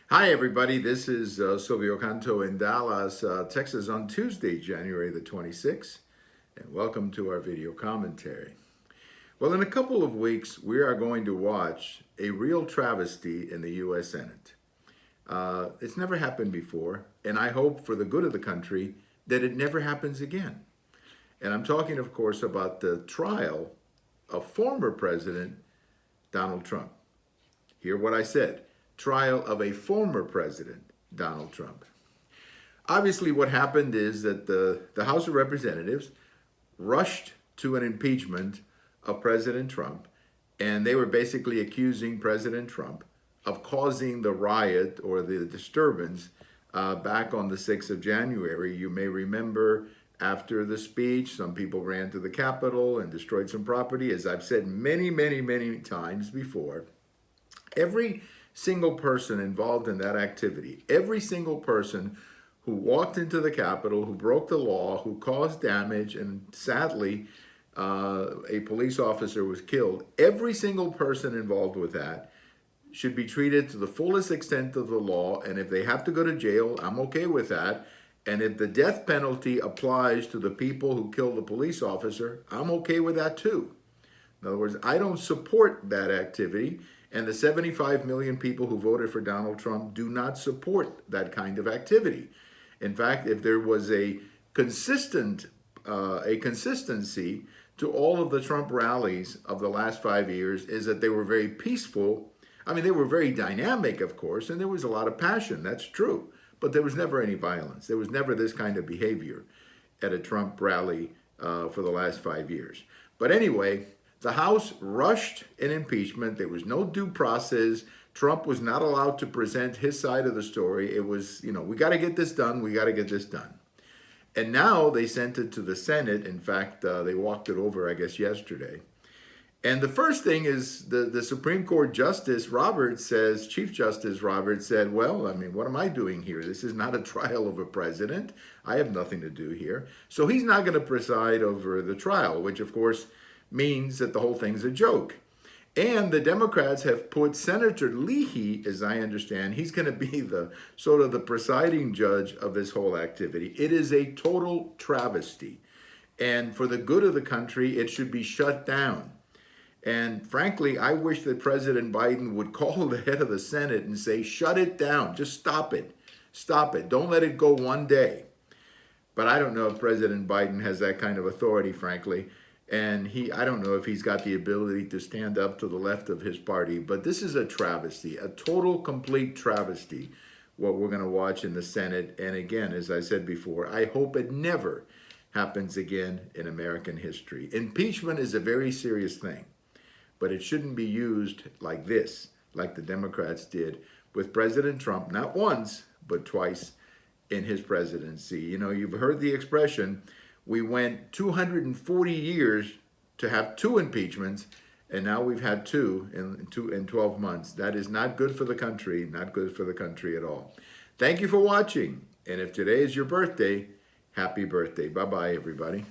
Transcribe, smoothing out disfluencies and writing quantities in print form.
Hi, everybody. This is Silvio Canto in Dallas, Texas on Tuesday, January the 26th, and welcome to our video commentary. Well, in a couple of weeks, we are going to watch a real travesty in the U.S. Senate. It's never happened before, and I hope for the good of the country that it never happens again. And I'm talking, of course, about the trial of former President Donald Trump. Hear what I said. Trial of a former president, Donald Trump. Obviously, what happened is that the House of Representatives rushed to an impeachment of President Trump, and they were basically accusing President Trump of causing the riot or the disturbance back on the 6th of January. You may remember after the speech, some people ran to the Capitol and destroyed some property. As I've said many, many, many times before, every single person involved in that activity, every single person who walked into the Capitol, who broke the law, who caused damage, and sadly, a police officer was killed, every single person involved with that should be treated to the fullest extent of the law, and if they have to go to jail, I'm okay with that. And if the death penalty applies to the people who killed the police officer, I'm okay with that too. In other words, I don't support that activity, and the 75 million people who voted for Donald Trump do not support that kind of activity. In fact, if there was a consistency to all of the Trump rallies of the last 5 years, is that they were very peaceful. I mean, they were very dynamic, of course, and there was a lot of passion. That's true. But there was never any violence. There was never this kind of behavior at a Trump rally for the last 5 years. But anyway, the House rushed an impeachment. There was no due process. Trump was not allowed to present his side of the story. It was, we got to get this done. We got to get this done. And now they sent it to the Senate. In fact, they walked it over, I guess, yesterday. And the first thing is the Supreme Court Justice Roberts says, Chief Justice Roberts said, well, I mean, what am I doing here? This is not a trial of a president. I have nothing to do here. So he's not going to preside over the trial, which, of course, means that the whole thing's a joke. And the Democrats have put Senator Leahy, as I understand, he's going to be the sort of the presiding judge of this whole activity. It is a total travesty. And for the good of the country, it should be shut down. And frankly, I wish that President Biden would call the head of the Senate and say, shut it down, just stop it. Stop it. Don't let it go one day. But I don't know if President Biden has that kind of authority, frankly. And I don't know if he's got the ability to stand up to the left of his party, but this is a travesty, a total, complete travesty, what we're going to watch in the Senate. And again, as I said before, I hope it never happens again in American history. Impeachment is a very serious thing, but it shouldn't be used like this, like the Democrats did with President Trump, not once, but twice in his presidency. You've heard the expression, we went 240 years to have two impeachments, and now we've had two in 12 months. That is not good for the country, not good for the country at all. Thank you for watching, and if today is your birthday, happy birthday. Bye-bye, everybody.